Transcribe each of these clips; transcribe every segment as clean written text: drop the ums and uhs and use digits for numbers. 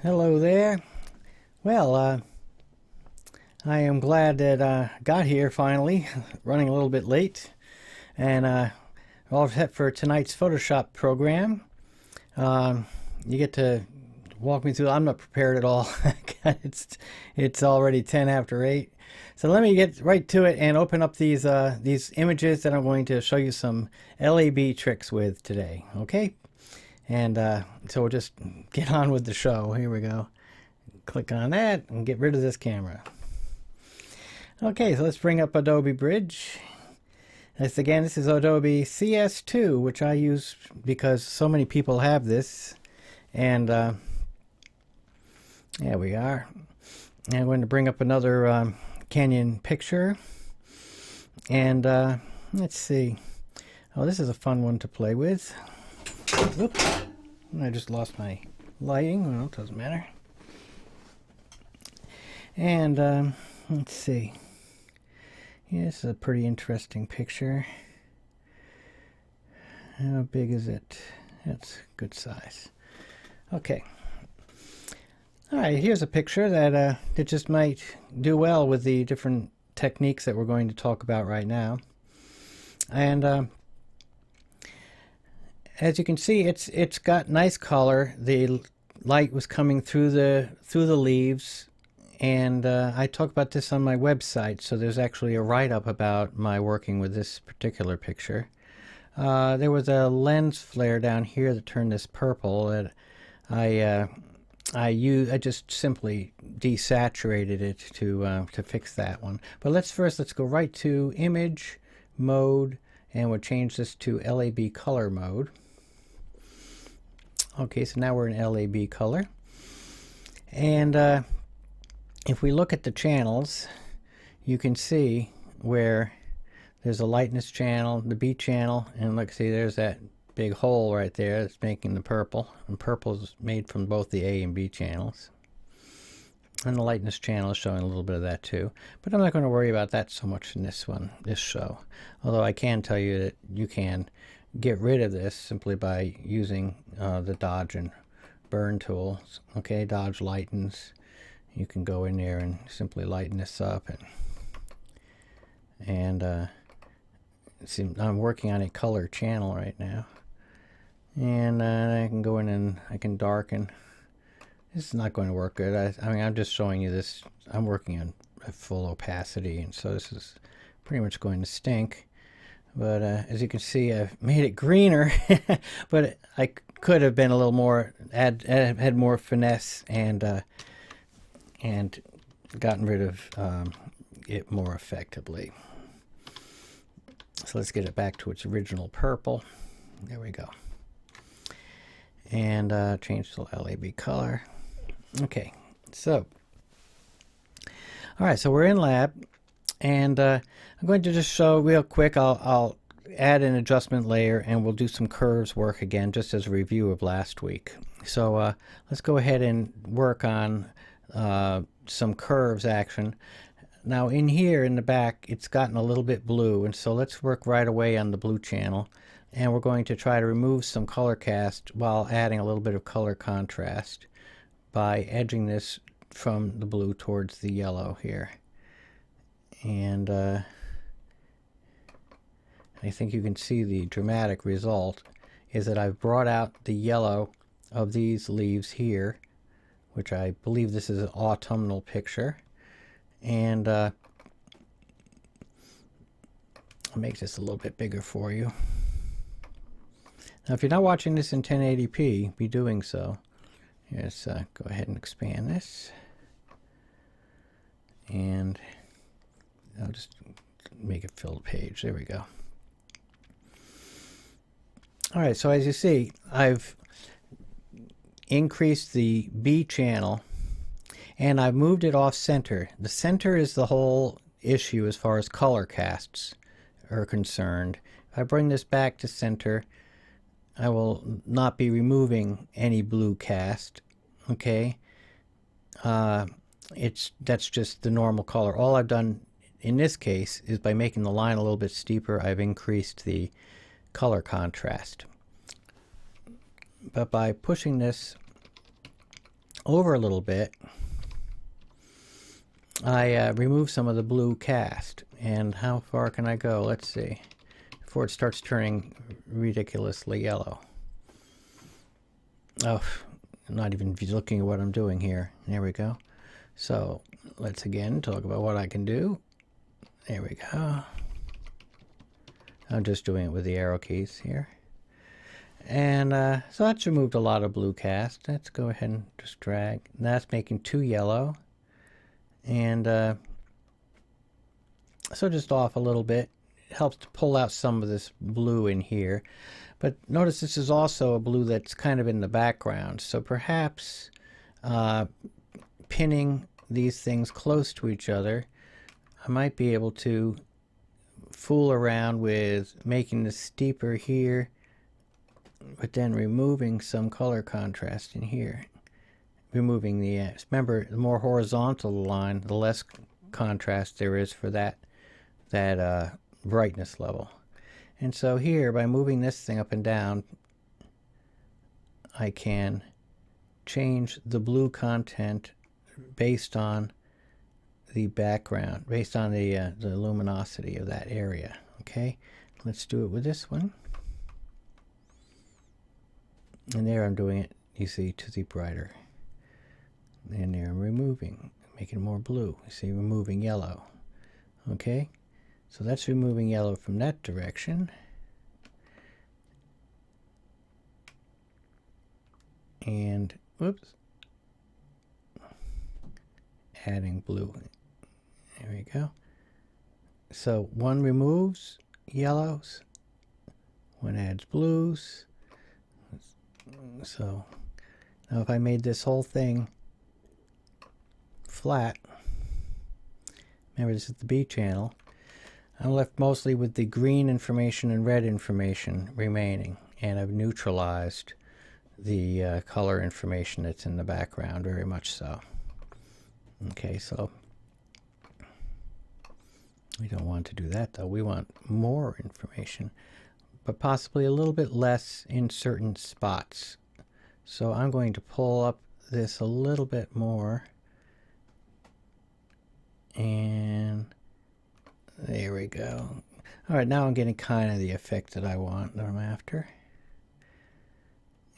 Hello there. Well, I am glad that I got here finally, running a little bit late, and all set for tonight's Photoshop program. Um, you get to walk me through. I'm not prepared at all. it's already 10 after 8. So let me get right to it and open up these images that I'm going to show you some LAB tricks with today. Okay? And so we'll just get on with the show. Here we go. Click on that and get rid of this camera. Okay, so let's bring up Adobe Bridge. This is Adobe CS2, which I use because so many people have this. And there we are. And I'm going to bring up another Canyon picture. And let's see. Oh, this is a fun one to play with. Oops. I just lost my lighting. Well, it doesn't matter. And let's see. Yeah, this is a pretty interesting picture. How big is it? That's good size. Okay. All right, here's a picture that just might do well with the different techniques that we're going to talk about right now. And as you can see, it's got nice color. The light was coming through the leaves. And I talk about this on my website, so there's actually a write-up about my working with this particular picture. There was a lens flare down here that turned this purple that I just simply desaturated it to fix that one. But let's go right to Image Mode, and we'll change this to LAB Color Mode. Okay, so now we're in LAB Color. And if we look at the channels, you can see where there's a lightness channel, the B channel, and look, see, there's that big hole right there that's making the purple. And purple is made from both the A and B channels. And the lightness channel is showing a little bit of that too. But I'm not going to worry about that so much in this show. Although I can tell you that you can get rid of this simply by using the dodge and burn tools. Okay, dodge lightens. You can go in there and simply lighten this up, and see, I'm working on a color channel right now, and I can go in and I can darken. This is not going to work good. I mean, I'm just showing you this. I'm working on a full opacity, and so this is pretty much going to stink. But as you can see, I've made it greener, but I could have been a little more, had more finesse, and gotten rid of it more effectively. So let's get it back to its original purple. There we go. And change to LAB color. Okay, so all right, so we're in lab, and I'm going to just show real quick. I'll add an adjustment layer, and we'll do some curves work again, just as a review of last week. So let's go ahead and work on some curves action. Now in here in the back, it's gotten a little bit blue, and so let's work right away on the blue channel, and we're going to try to remove some color cast while adding a little bit of color contrast by edging this from the blue towards the yellow here. And I think you can see the dramatic result is that I've brought out the yellow of these leaves here, which I believe this is an autumnal picture. And I'll make this a little bit bigger for you. Now, if you're not watching this in 1080p, be doing so. Let's go ahead and expand this. And I'll just make it fill the page. There we go. All right, so as you see, I've increased the B channel, and I've moved it off center. The center is the whole issue as far as color casts are concerned. If I bring this back to center, I will not be removing any blue cast. Okay, that's just the normal color. All I've done in this case is by making the line a little bit steeper, I've increased the color contrast. But by pushing this over a little bit, I remove some of the blue cast. And how far can I go? Let's see. Before it starts turning ridiculously yellow. Oh, I'm not even looking at what I'm doing here. There we go. So let's again talk about what I can do. There we go. I'm just doing it with the arrow keys here. And so that's removed a lot of blue cast. Let's go ahead and just drag. And that's making 2 yellow. And so just off a little bit. It helps to pull out some of this blue in here. But notice this is also a blue that's kind of in the background. So perhaps pinning these things close to each other, I might be able to fool around with making this steeper here, but then removing some color contrast in here. Removing the, remember, the more horizontal the line, the less contrast there is for that brightness level. And so here, by moving this thing up and down, I can change the blue content based on the background, based on the luminosity of that area. Okay, let's do it with this one. And there I'm doing it, you see, to the brighter. And there I'm removing, making it more blue. You see, removing yellow. Okay, so that's removing yellow from that direction. And, whoops, adding blue. There we go. So one removes yellows, one adds blues. So now if I made this whole thing flat, remember this is the B channel, I'm left mostly with the green information and red information remaining, and I've neutralized the color information that's in the background very much so. Okay, so we don't want to do that though. We want more information, but possibly a little bit less in certain spots. So I'm going to pull up this a little bit more, and there we go. All right, now I'm getting kind of the effect that I want, that I'm after.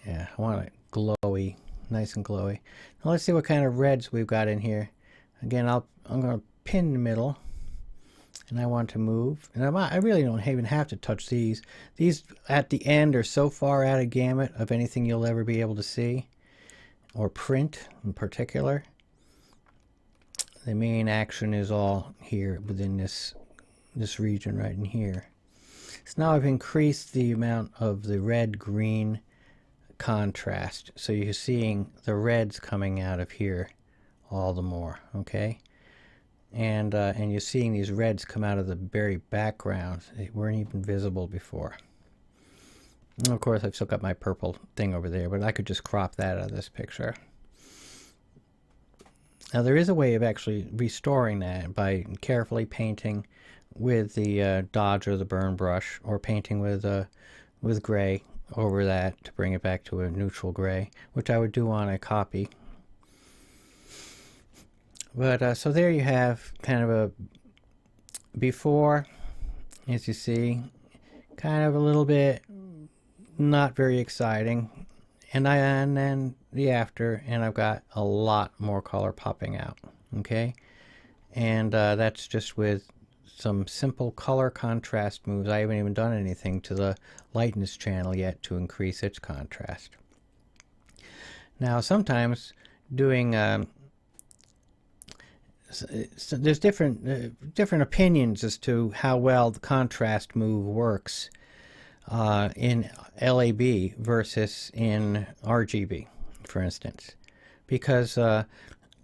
Yeah, I want it glowy, nice and glowy. Now let's see what kind of reds we've got in here. Again, I'm going to pin the middle, and I want to move. And I really don't even have to touch these. These at the end are so far out of gamut of anything you'll ever be able to see, or print in particular. The main action is all here within this region right in here. So now I've increased the amount of the red-green contrast, so you're seeing the reds coming out of here all the more. Okay, and you're seeing these reds come out of the very background. They weren't even visible before. And of course I've still got my purple thing over there, but I could just crop that out of this picture. Now there is a way of actually restoring that by carefully painting with the dodge or the burn brush, or painting with gray over that to bring it back to a neutral gray, which I would do on a copy. But so there you have kind of a before, as you see, kind of a little bit not very exciting, and then the after, and I've got a lot more color popping out. Okay, and that's just with some simple color contrast moves. I haven't even done anything to the lightness channel yet to increase its contrast. Now sometimes doing so there's different opinions as to how well the contrast move works in LAB versus in RGB, for instance, because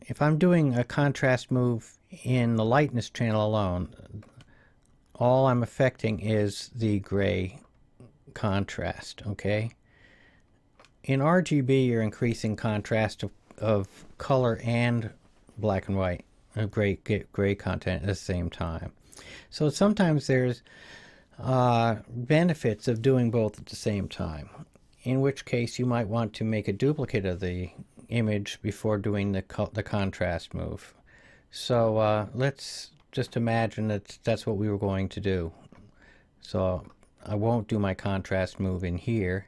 if I'm doing a contrast move in the lightness channel alone, all I'm affecting is the gray contrast. Okay, in RGB you're increasing contrast of color and black and white, gray content at the same time. So sometimes there's benefits of doing both at the same time, in which case you might want to make a duplicate of the image before doing the contrast move. So let's just imagine that that's what we were going to do. So I won't do my contrast move in here.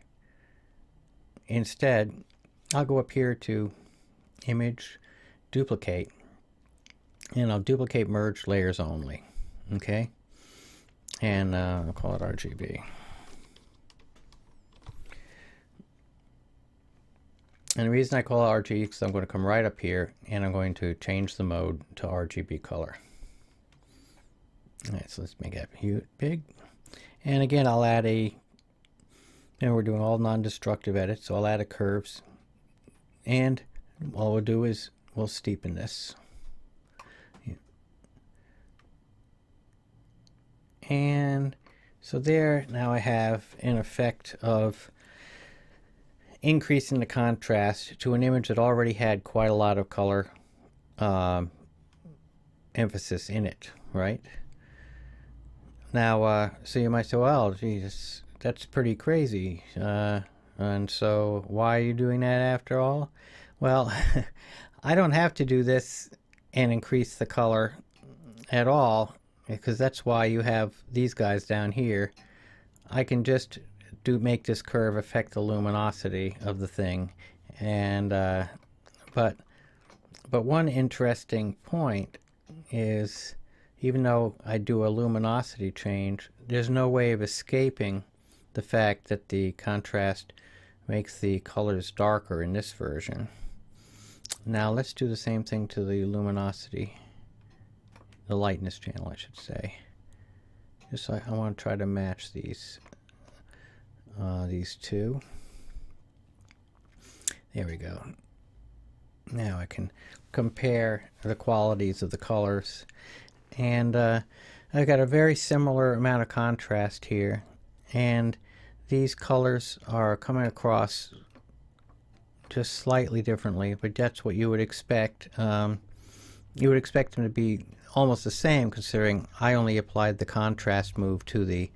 Instead, I'll go up here to Image, Duplicate, and I'll duplicate merge layers only. Okay? And I'll call it RGB. And the reason I call it RGB is because I'm going to come right up here and I'm going to change the mode to RGB color. Alright, so let's make that big. And again, I'll add a, we're doing all non-destructive edits, so I'll add a curves. And all we'll do is we'll steepen this. And so there, now I have an effect of increasing the contrast to an image that already had quite a lot of color emphasis in it, right? Now, so you might say, well, geez, that's pretty crazy. And so why are you doing that after all? Well, I don't have to do this and increase the color at all, because that's why you have these guys down here. I can just make this curve affect the luminosity of the thing. And but one interesting point is, even though I do a luminosity change, there's no way of escaping the fact that the contrast makes the colors darker in this version. Now let's do the same thing to the luminosity, the lightness channel I should say. Just I want to try to match these two. There we go. Now I can compare the qualities of the colors, and I've got a very similar amount of contrast here, and these colors are coming across just slightly differently, but that's what you would expect. You would expect them to be almost the same, considering I only applied the contrast move to the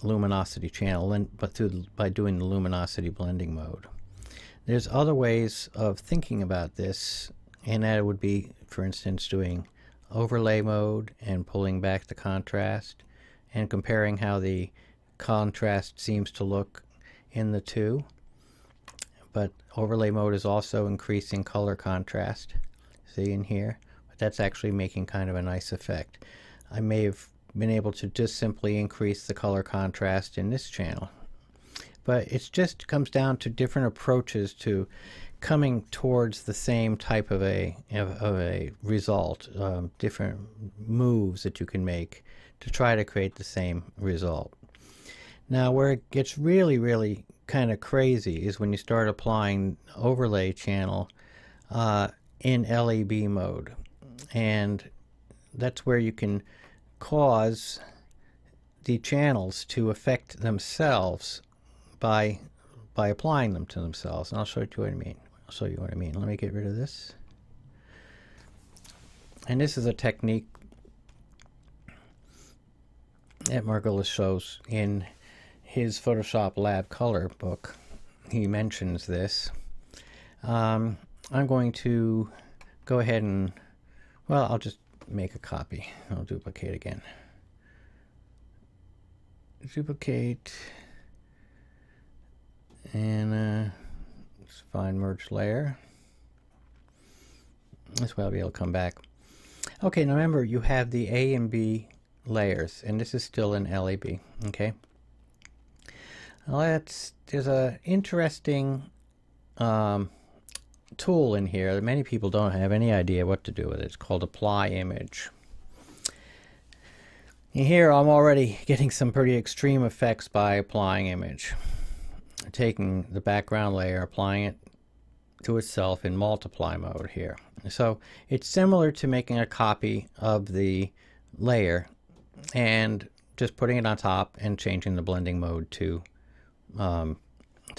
luminosity channel, but by doing the luminosity blending mode. There's other ways of thinking about this, and that would be, for instance, doing overlay mode and pulling back the contrast and comparing how the contrast seems to look in the two. But overlay mode is also increasing color contrast, see in here, but that's actually making kind of a nice effect. I may have been able to just simply increase the color contrast in this channel, but it just comes down to different approaches to coming towards the same type of a result, different moves that you can make to try to create the same result. Now where it gets really kind of crazy is when you start applying overlay channel in LEB mode, and that's where you can cause the channels to affect themselves by applying them to themselves. And I'll show you what I mean. Let me get rid of this. And this is a technique that Margulis shows in his Photoshop Lab Color book. He mentions this. I'm going to go ahead and, well, I'll just make a copy. I'll duplicate again. Duplicate, and let's find merge layer. This way I'll be able to come back. Okay, now remember you have the A and B layers, and this is still in LEB. Okay. There's a interesting tool in here that many people don't have any idea what to do with it. It's called Apply Image. And here I'm already getting some pretty extreme effects by applying image. Taking the background layer, applying it to itself in multiply mode here. So it's similar to making a copy of the layer and just putting it on top and changing the blending mode to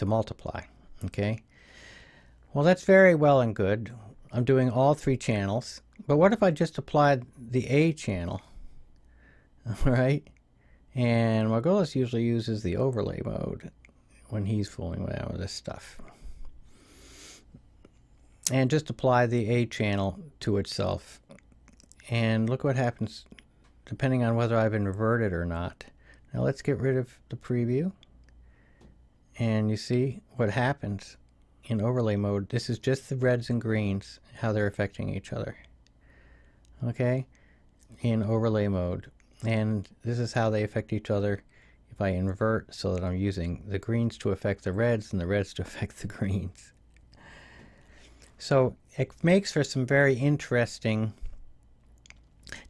multiply. Okay. Well, that's very well and good. I'm doing all three channels, but what if I just applied the A channel? All right. And Margulis usually uses the overlay mode when he's fooling around with this stuff. and just apply the A channel to itself. And look what happens depending on whether I've inverted or not. Now let's get rid of the preview. And you see what happens in overlay mode. This is just the reds and greens, how they're affecting each other. Okay, in overlay mode. And this is how they affect each other if I invert, so that I'm using the greens to affect the reds and the reds to affect the greens. So it makes for some very interesting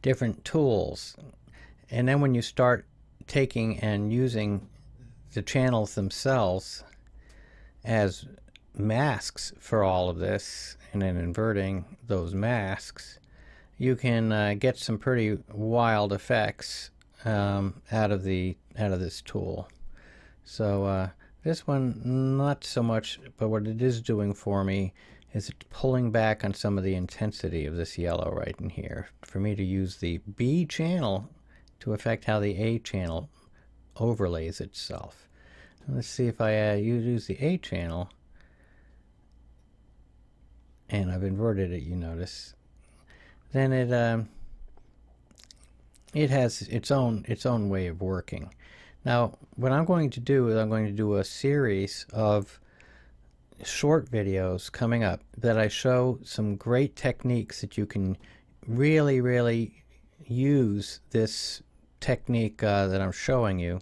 different tools. And then when you start taking and using the channels themselves as masks for all of this, and then inverting those masks, you can get some pretty wild effects out of this tool. So this one not so much, but what it is doing for me is it's pulling back on some of the intensity of this yellow right in here, for me to use the B channel to affect how the A channel overlays itself. Let's see if I use the A channel, and I've inverted it, you notice. Then it has its own way of working. Now, what I'm going to do is I'm going to do a series of short videos coming up that I show some great techniques that you can really use this technique that I'm showing you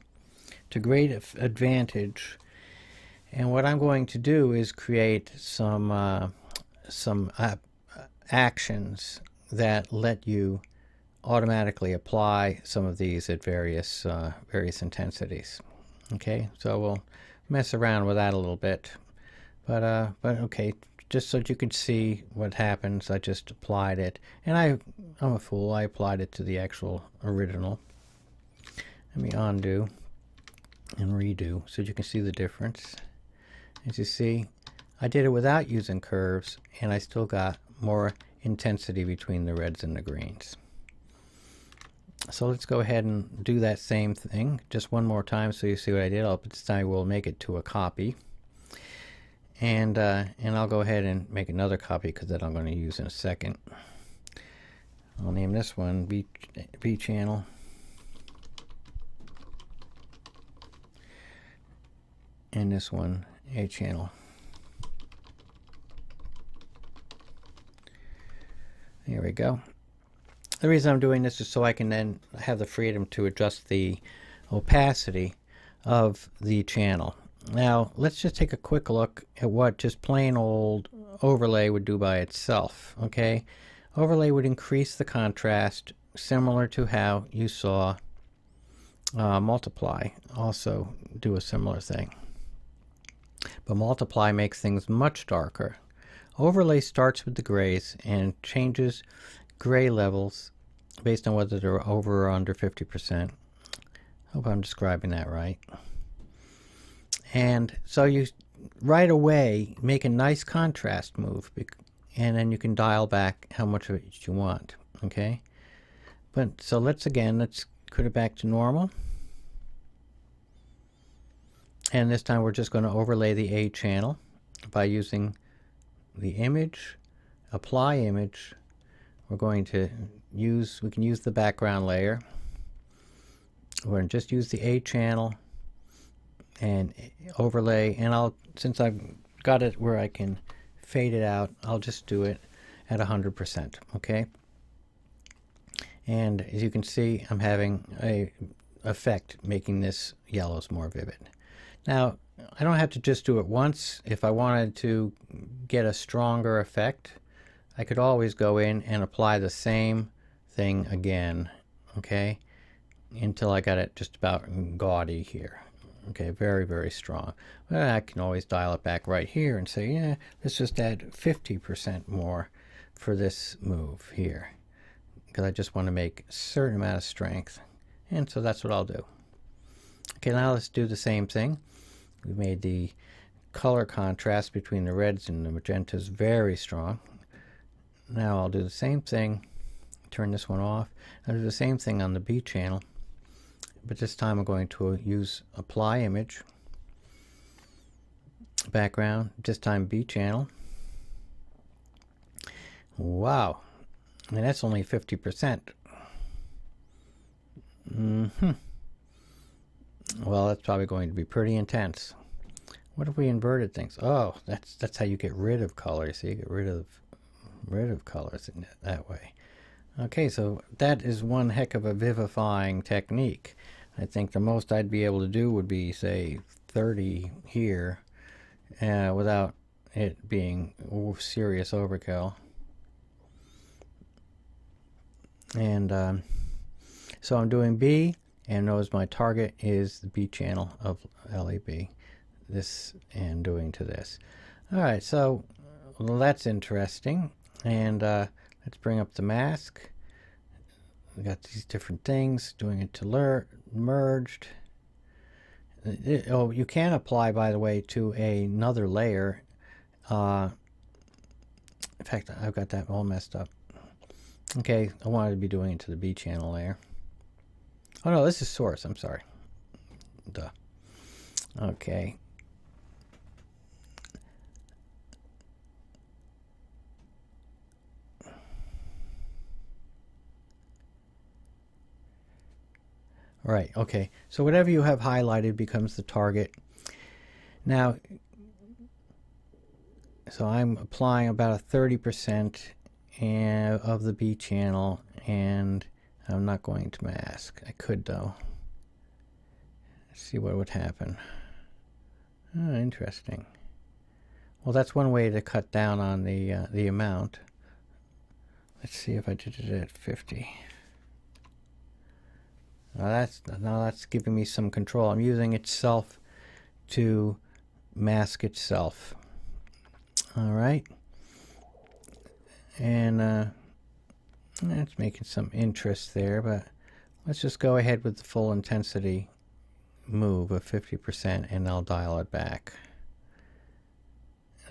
to great advantage. And what I'm going to do is create some actions that let you automatically apply some of these at various intensities. Okay, so we'll mess around with that a little bit. But okay, just so that you can see what happens, I just applied it. And I'm a fool, I applied it to the actual original. Let me undo and redo so you can see the difference. As you see, I did it without using curves, and I still got more intensity between the reds and the greens. So let's go ahead and do that same thing just one more time so you see what I did. This time we'll make it to a copy. And I'll go ahead and make another copy because that I'm going to use in a second. I'll name this one B channel. And this one A channel. There we go. The reason I'm doing this is so I can then have the freedom to adjust the opacity of the channel. Now, let's just take a quick look at what just plain old overlay would do by itself. Okay, overlay would increase the contrast, similar to how you saw multiply also do a similar thing. But multiply makes things much darker. Overlay starts with the grays and changes gray levels based on whether they're over or under 50%. Hope I'm describing that right. And so you right away make a nice contrast move, and then you can dial back how much of it you want. Okay, but so let's put it back to normal, and this time we're just going to overlay the A channel by using the image, apply image. We're going to we can use the background layer. We're going to just use the A channel and overlay, and since I've got it where I can fade it out, I'll just do it at 100%. Okay, and as you can see, I'm having a effect making this yellows more vivid. Now, I don't have to just do it once. If I wanted to get a stronger effect, I could always go in and apply the same thing again, okay, until I got it just about gaudy here. Okay, very strong. Well, I can always dial it back right here and say, yeah, let's just add 50% more for this move here, because I just want to make a certain amount of strength. And so that's what I'll do. Okay, now let's do the same thing. We made the color contrast between the reds and the magentas very strong. Now I'll do the same thing, turn this one off. I'll do the same thing on the B channel, but this time I'm going to use apply image, background, this time B channel, Wow. And that's only 50%. Well, that's probably going to be pretty intense. What if we inverted things? Oh, that's how you get rid of color. So you get rid of colors in that way. Okay, so that is one heck of a vivifying technique. I think the most I'd be able to do would be, say, 30 here, without it being serious overkill. And so I'm doing B, and notice my target is the B channel of LAB. This and doing to this. All right, so well, that's interesting. And let's bring up the mask. We got these different things. Doing it to merged. Oh, you can apply, by the way, to another layer. In fact, I've got that all messed up. Okay, I wanted to be doing it to the B channel layer. Oh no, this is source. I'm sorry. Duh. Okay. Right, okay. So whatever you have highlighted becomes the target. Now, so I'm applying about a 30% of the B channel, and I'm not going to mask. I could, though. Let's see what would happen. Oh, interesting. Well, that's one way to cut down on the amount. Let's see if I did it at 50. Now that's giving me some control. I'm using itself to mask itself. All right, and it's making some interest there, but let's just go ahead with the full intensity move of 50%, and I'll dial it back.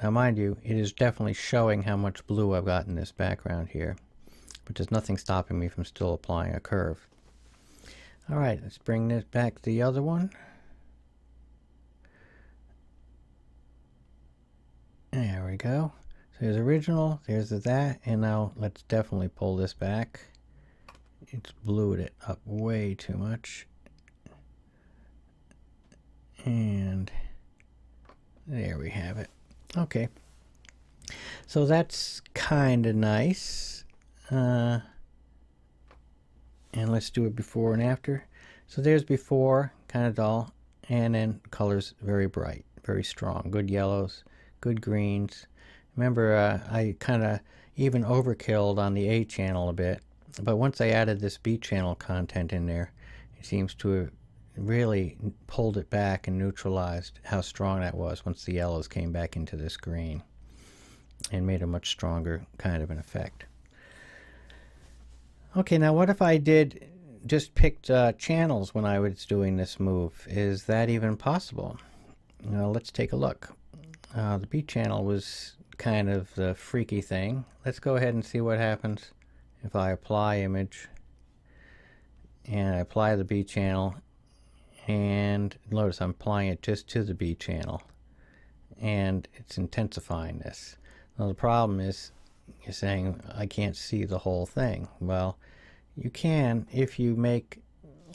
Now, mind you, it is definitely showing how much blue I've got in this background here, but there's nothing stopping me from still applying a curve. All right, let's bring this back to the other one. There we go. So there's original, there's that, and now let's definitely pull this back. It's blued it up way too much. And there we have it. Okay. So that's kind of nice. And let's do it before and after. So there's before, kind of dull, and then colors very bright, very strong. Good yellows, good greens. Remember, I kind of even overkilled on the A channel a bit, but once I added this B channel content in there, it seems to have really pulled it back and neutralized how strong that was once the yellows came back into this green and made a much stronger kind of an effect. Okay, now what if I just picked channels when I was doing this move? Is that even possible? Now let's take a look. The B channel was kind of the freaky thing. Let's go ahead and see what happens if I apply image and I apply the B channel, and notice I'm applying it just to the B channel, and it's intensifying this. Now the problem is, you're saying I can't see the whole thing. Well, you can if you make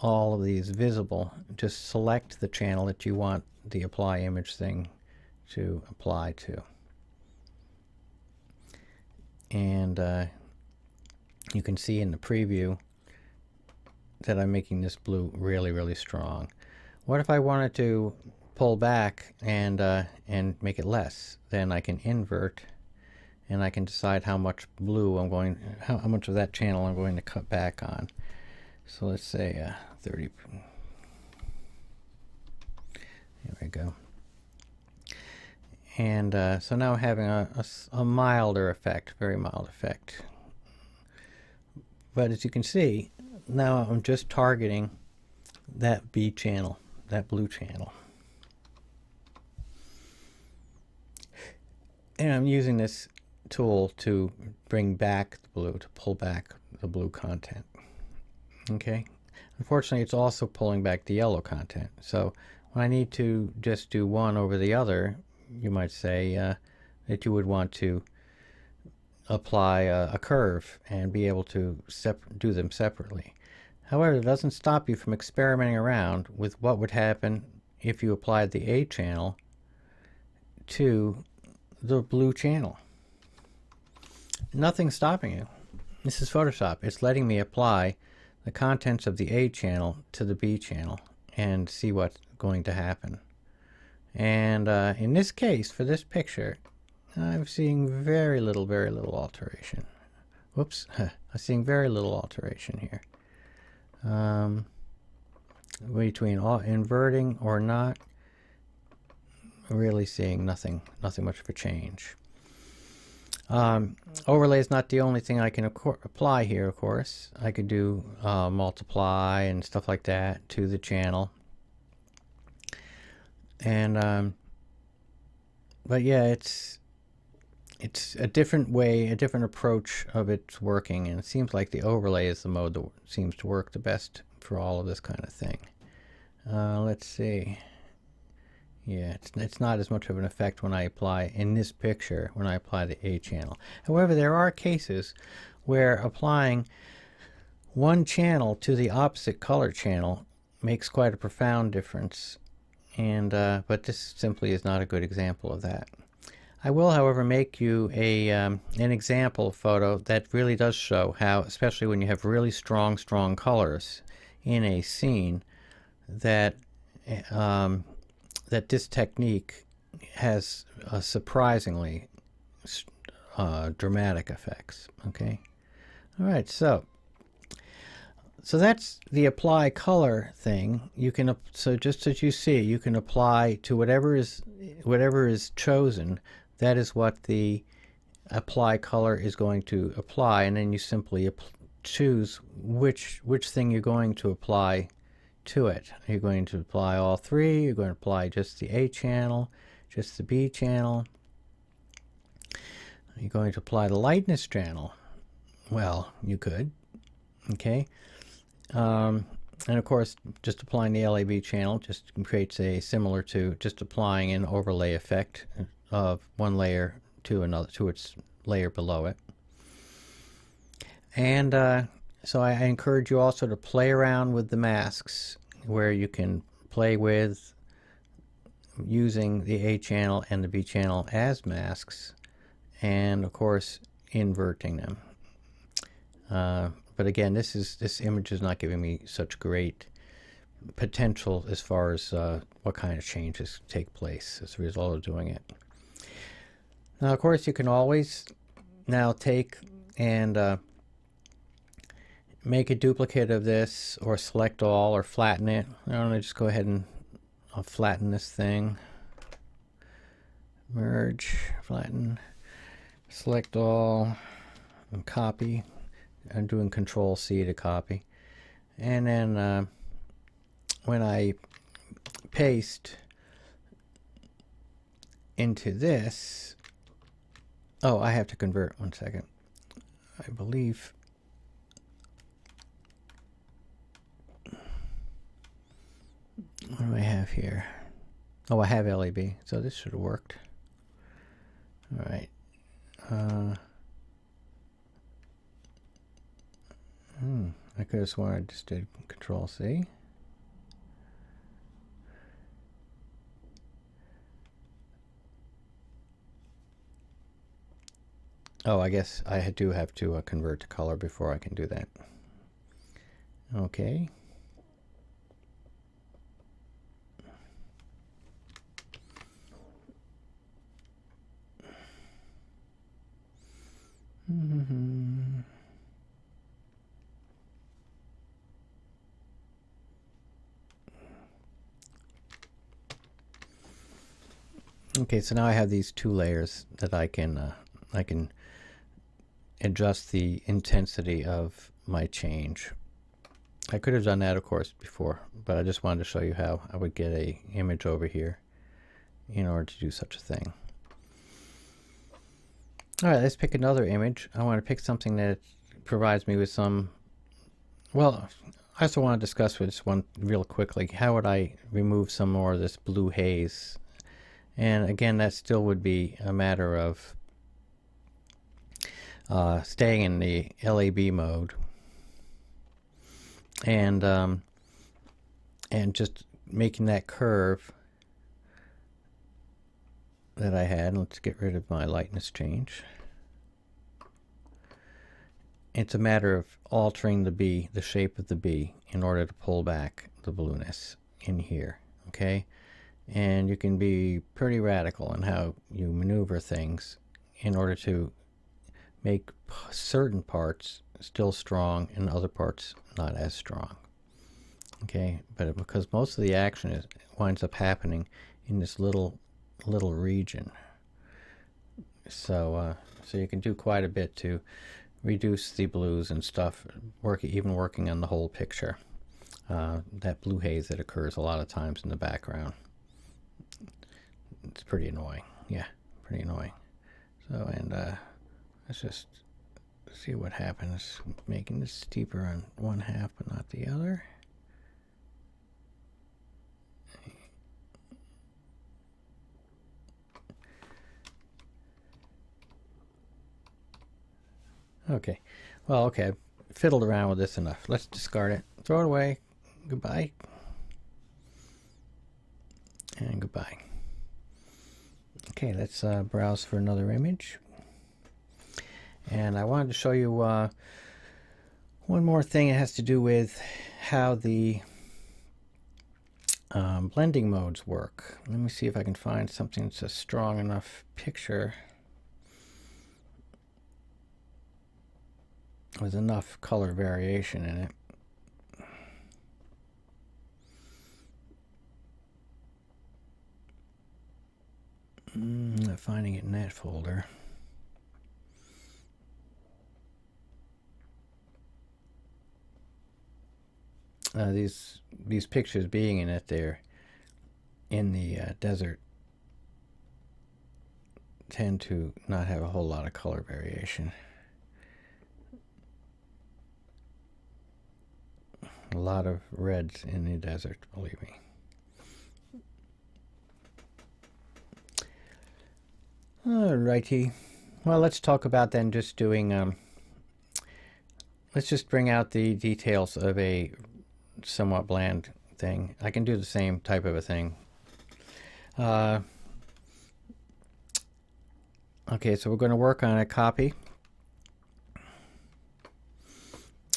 all of these visible. Just select the channel that you want the apply image thing to apply to, and you can see in the preview that I'm making this blue really, really strong. What if I wanted to pull back and make it less? Then I can invert, and I can decide how much blue how much of that channel I'm going to cut back on. So let's say 30. There we go. And so now having a milder effect, very mild effect. But as you can see, now I'm just targeting that B channel, that blue channel. And I'm using this tool to bring back the blue, to pull back the blue content. Okay. Unfortunately, it's also pulling back the yellow content. So when I need to just do one over the other, you might say that you would want to apply a curve and be able to do them separately. However, it doesn't stop you from experimenting around with what would happen if you applied the A channel to the blue channel. Nothing's stopping you. This is Photoshop. It's letting me apply the contents of the A channel to the B channel and see what's going to happen. And in this case, for this picture, I'm seeing very little alteration. Whoops, I'm seeing very little alteration here. Between inverting or not, really seeing nothing much of a change. Overlay is not the only thing I can apply here, of course. I could do multiply and stuff like that to the channel. And but yeah, it's a different way, a different approach of its working, and it seems like the overlay is the mode that seems to work the best for all of this kind of thing. Let's see. Yeah, it's not as much of an effect when I apply, in this picture, when I apply the A channel. However, there are cases where applying one channel to the opposite color channel makes quite a profound difference. And but this simply is not a good example of that. I will, however, make you an example photo that really does show how, especially when you have really strong colors in a scene, that that this technique has surprisingly dramatic effects. Okay, all right, so that's the apply color thing. You can, so just as you see, you can apply to whatever is chosen. That is what the apply color is going to apply, and then you simply choose which thing you're going to apply to it. Are you going to apply all three? You're going to apply just the A channel, just the B channel? Are you going to apply the lightness channel? Well, you could. Okay. And of course, just applying the LAB channel just creates a similar to just applying an overlay effect of one layer to another, to its layer below it. And so I encourage you also to play around with the masks, where you can play with using the A channel and the B channel as masks, and of course inverting them. But again, this image is not giving me such great potential as far as what kind of changes take place as a result of doing it. Now, of course, you can always now take and make a duplicate of this, or select all, or flatten it. I'm going to just go ahead and I'll flatten this thing. Merge, flatten, select all, and copy. I'm doing Control C to copy. And then when I paste into this, oh, I have to convert. 1 second. I believe what do I have here? Oh, I have LAB, so this should have worked. All right. I could have sworn I just did Control C. Oh, I guess I do have to convert to color before I can do that. Okay. Okay, so now I have these two layers that I can adjust the intensity of my change. I could have done that, of course, before, but I just wanted to show you how I would get a image over here in order to do such a thing. All right, let's pick another image. I want to pick something that provides me with some, well, I also want to discuss with this one real quickly. How would I remove some more of this blue haze? And again, that still would be a matter of staying in the LAB mode, and just making that curve that I had. Let's get rid of my lightness change. It's a matter of altering the shape of the bee, in order to pull back the blueness in here, okay? And you can be pretty radical in how you maneuver things in order to make certain parts still strong and other parts not as strong, okay? But because most of the action winds up happening in this little region, so you can do quite a bit to reduce the blues and stuff, even working on the whole picture. That blue haze that occurs a lot of times in the background, it's pretty annoying. Yeah, pretty annoying. So, and let's just see what happens making this steeper on one half but not the other. Okay, well, okay, I've fiddled around with this enough. Let's discard it, throw it away. Goodbye and goodbye. Okay, let's browse for another image. And I wanted to show you one more thing. It has to do with how the blending modes work. Let me see if I can find something that's a strong enough picture with enough color variation in it. I'm not finding it in that folder. These pictures being in it, they're in the desert, tend to not have a whole lot of color variation. A lot of reds in the desert, believe me. Alrighty. Well, let's talk about then just doing, let's just bring out the details of a somewhat bland thing. I can do the same type of a thing. Okay, so we're going to work on a copy.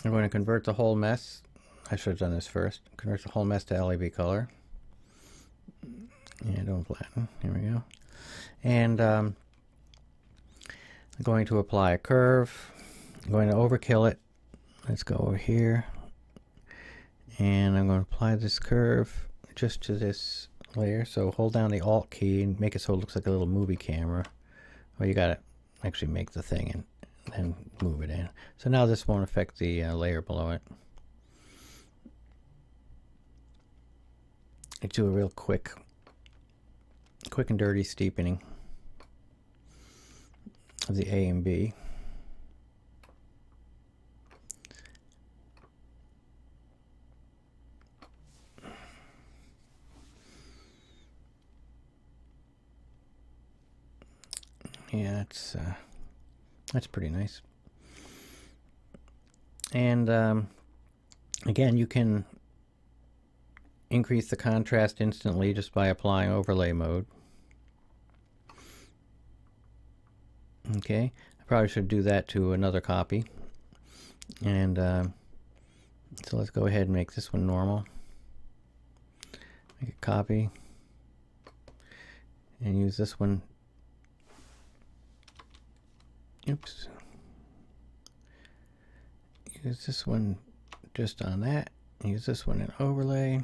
I'm going to convert the whole mess. I should have done this first. Convert the whole mess to LAB color. Yeah, don't flatten. Here we go. And I'm going to apply a curve. I'm going to overkill it. Let's go over here. And I'm going to apply this curve just to this layer. So hold down the Alt key and make it so it looks like a little movie camera. Well, you got to actually make the thing and then move it in. So now this won't affect the layer below it. I do a real quick and dirty steepening of the A and B. Yeah, that's pretty nice. And again, you can increase the contrast instantly just by applying overlay mode. Okay, I probably should do that to another copy. And so let's go ahead and make this one normal. Make a copy. And use this one. Oops. Use this one just on that. Use this one in overlay.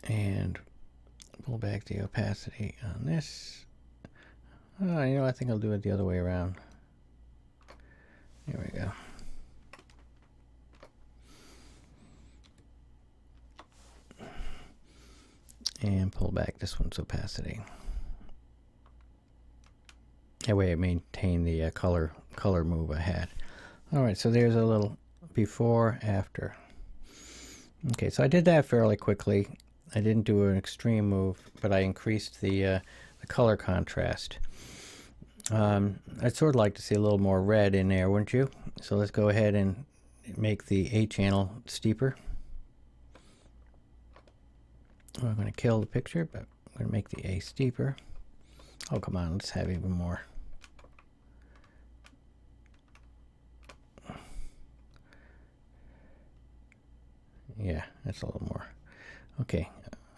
And pull back the opacity on this. You know, I think I'll do it the other way around. There we go. And pull back this one's opacity. That way I maintain the color move I had. Alright, so there's a little before, after. Okay, so I did that fairly quickly. I didn't do an extreme move, but I increased the color contrast. I'd sort of like to see a little more red in there, wouldn't you? So let's go ahead and make the A channel steeper. Well, I'm going to kill the picture, but I'm going to make the A steeper. Oh, come on, let's have even more. Yeah, that's a little more. Okay,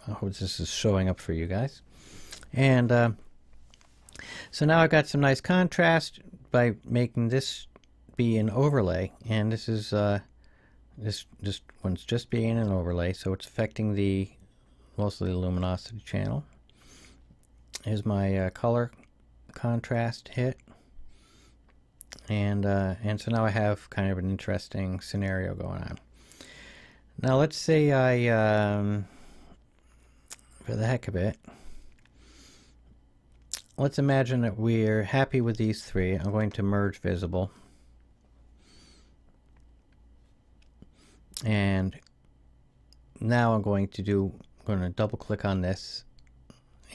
I hope this is showing up for you guys. And so now I've got some nice contrast by making this be an overlay, and this is this one's just being an overlay, so it's affecting the mostly the luminosity channel. Here's my color contrast hit, and so now I have kind of an interesting scenario going on. Now let's say I, for the heck of it, let's imagine that we're happy with these three. I'm going to merge visible. And now I'm going to double click on this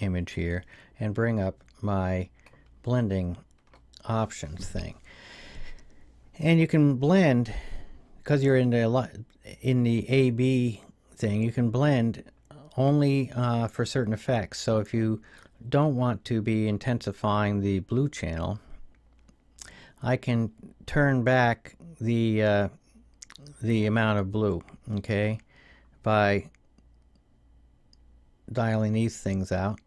image here and bring up my blending options thing. And you can blend, because you're in the AB thing, you can blend only for certain effects. So if you don't want to be intensifying the blue channel, I can turn back the amount of blue, okay, by dialing these things out,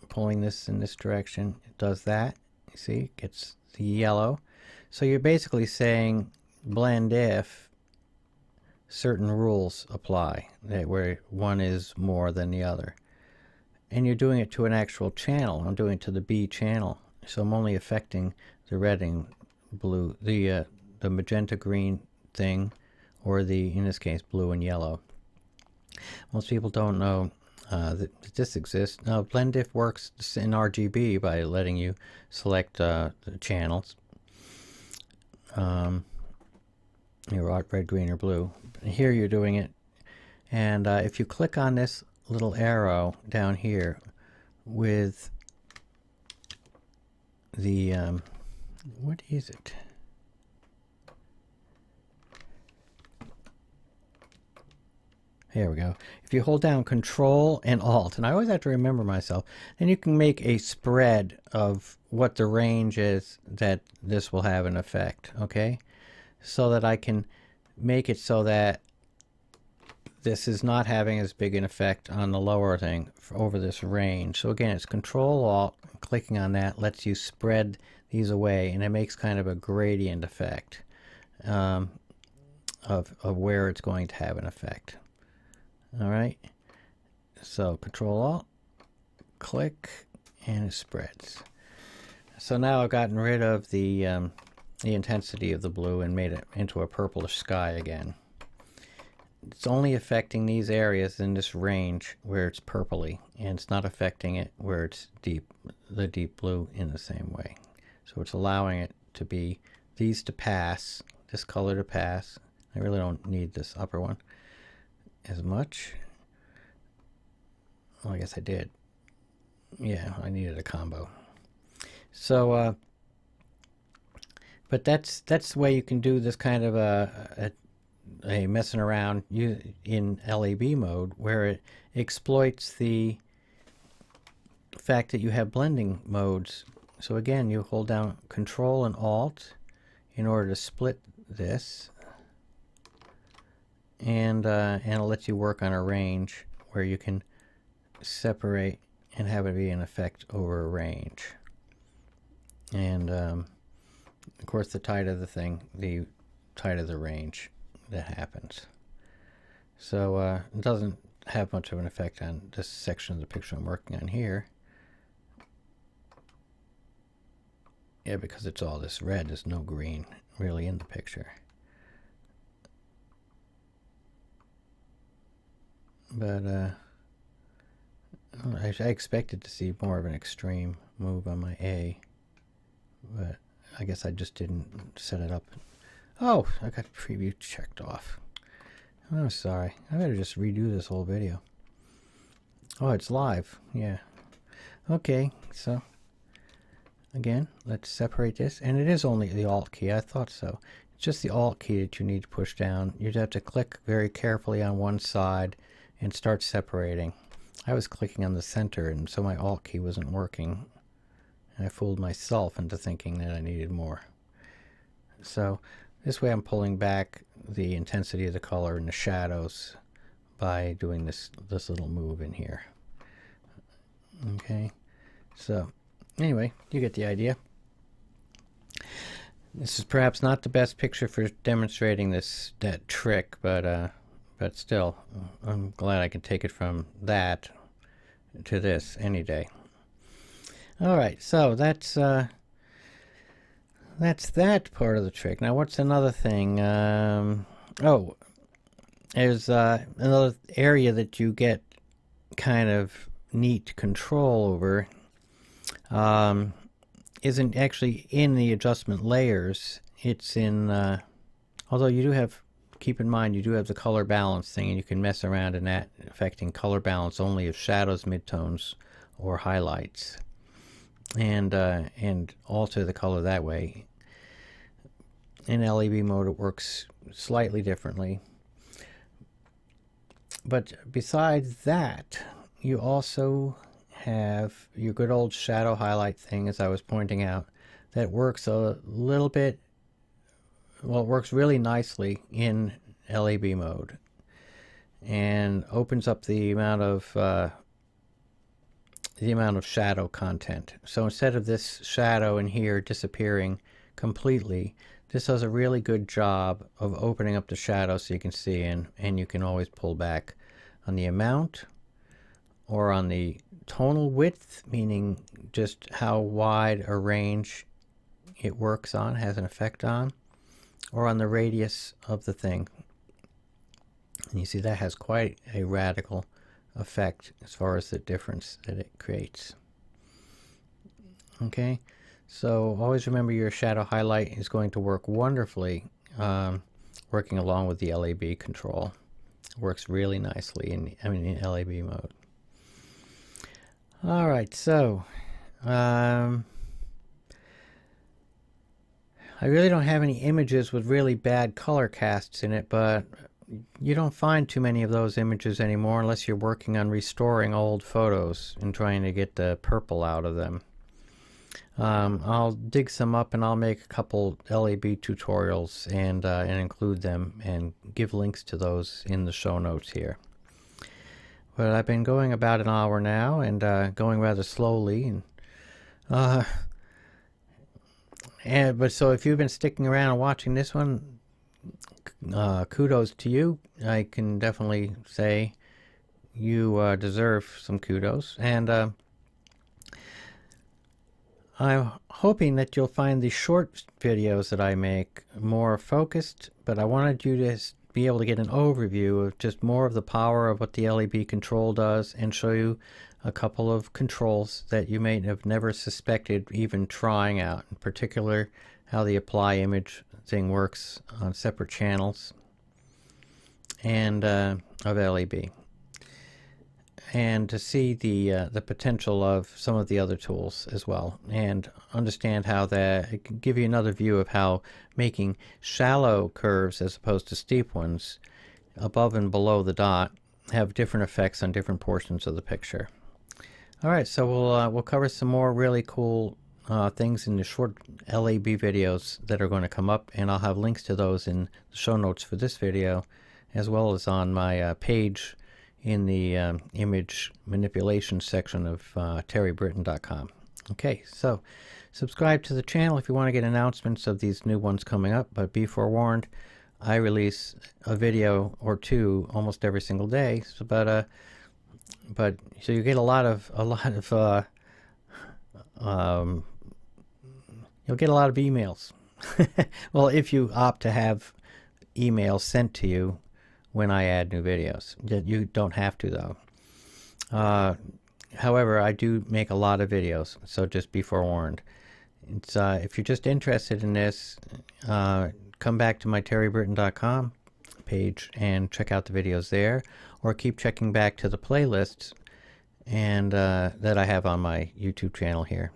pulling this in this direction. It does that. You see, it gets the yellow. So you're basically saying blend if certain rules apply, where one is more than the other. And you're doing it to an actual channel. I'm doing it to the B channel. So I'm only affecting the red and blue, the magenta green thing, or in this case, blue and yellow. Most people don't know that this exists. Now, blend if works in RGB by letting you select the channels. Red, green, or blue. Here you're doing it, and if you click on this little arrow down here with the what is it? There we go. If you hold down Control and Alt, and I always have to remember myself, then you can make a spread of what the range is that this will have an effect, okay? So that I can make it so that this is not having as big an effect on the lower thing over this range. So again, it's Control Alt, clicking on that lets you spread these away, and it makes kind of a gradient effect of where it's going to have an effect. All right, so Control Alt, click, and it spreads. So now I've gotten rid of the intensity of the blue and made it into a purplish sky again. It's only affecting these areas in this range where it's purpley, and it's not affecting it where it's the deep blue in the same way. So it's allowing it to be these to pass, this color to pass. I really don't need this upper one as much. Well, I guess I did. Yeah, I needed a combo. So, but that's the way you can do this kind of a messing around in LAB mode, where it exploits the fact that you have blending modes. So again, you hold down Control and Alt in order to split this, and it lets you work on a range where you can separate and have it be an effect over a range. And of course, the tighter the thing, the tighter the range that happens. So it doesn't have much of an effect on this section of the picture I'm working on here. Yeah, because it's all this red, there's no green really in the picture. But I expected to see more of an extreme move on my A, but I guess I just didn't set it up. Oh, I got preview checked off. I'm sorry. I better just redo this whole video. Oh, it's live. Yeah. Okay, so again, let's separate this. And it is only the Alt key. I thought so. It's just the Alt key that you need to push down. You'd have to click very carefully on one side and start separating. I was clicking on the center, and so my Alt key wasn't working. And I fooled myself into thinking that I needed more. So this way I'm pulling back the intensity of the color and the shadows by doing this little move in here. Okay, so anyway, you get the idea. This is perhaps not the best picture for demonstrating that trick, but still, I'm glad I can take it from that to this any day. All right, so that's that part of the trick. Now, what's another thing? Oh, there's another area that you get kind of neat control over. Isn't actually in the adjustment layers. It's in, although you do have, keep in mind, you do have the color balance thing, and you can mess around in that, affecting color balance only of shadows, midtones, or highlights, and alter the color that way. In LEB mode, it works slightly differently. But besides that, you also have your good old shadow highlight thing, as I was pointing out, that works a little bit, well, it works really nicely in LEB mode and opens up the amount of shadow content. So instead of this shadow in here disappearing completely, this does a really good job of opening up the shadow so you can see in, and you can always pull back on the amount or on the tonal width, meaning just how wide a range it works on, has an effect on, or on the radius of the thing. And you see that has quite a radical effect as far as the difference that it creates. Okay, so always remember your shadow highlight is going to work wonderfully working along with the LEB control. It works really nicely in LEB mode. All right, so I really don't have any images with really bad color casts in it, but you don't find too many of those images anymore unless you're working on restoring old photos and trying to get the purple out of them. I'll dig some up and I'll make a couple LEB tutorials and include them and give links to those in the show notes here. But I've been going about an hour now and going rather slowly. But so if you've been sticking around and watching this one, kudos to you. I can definitely say you deserve some kudos. And I'm hoping that you'll find the short videos that I make more focused, but I wanted you to be able to get an overview of just more of the power of what the LEB control does and show you a couple of controls that you may have never suspected even trying out, in particular how the apply image thing works on separate channels and of LEB, and to see the potential of some of the other tools as well, and understand how it can give you another view of how making shallow curves as opposed to steep ones above and below the dot have different effects on different portions of the picture. All right, so we'll cover some more really cool things in the short LEB videos that are going to come up, and I'll have links to those in the show notes for this video, as well as on my page in the image manipulation section of terrybritton.com. Okay, so subscribe to the channel if you want to get announcements of these new ones coming up, but be forewarned, I release a video or two almost every single day. So, but so you get a lot of you'll get a lot of emails. Well, if you opt to have emails sent to you when I add new videos. You don't have to, though. However, I do make a lot of videos, so just be forewarned. It's, if you're just interested in this, come back to my terrybritton.com page and check out the videos there, or keep checking back to the playlists and that I have on my YouTube channel here,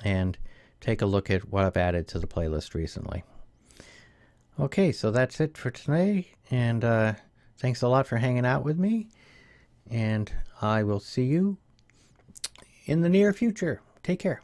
and take a look at what I've added to the playlist recently. Okay, so that's it for today, and thanks a lot for hanging out with me, and I will see you in the near future. Take care.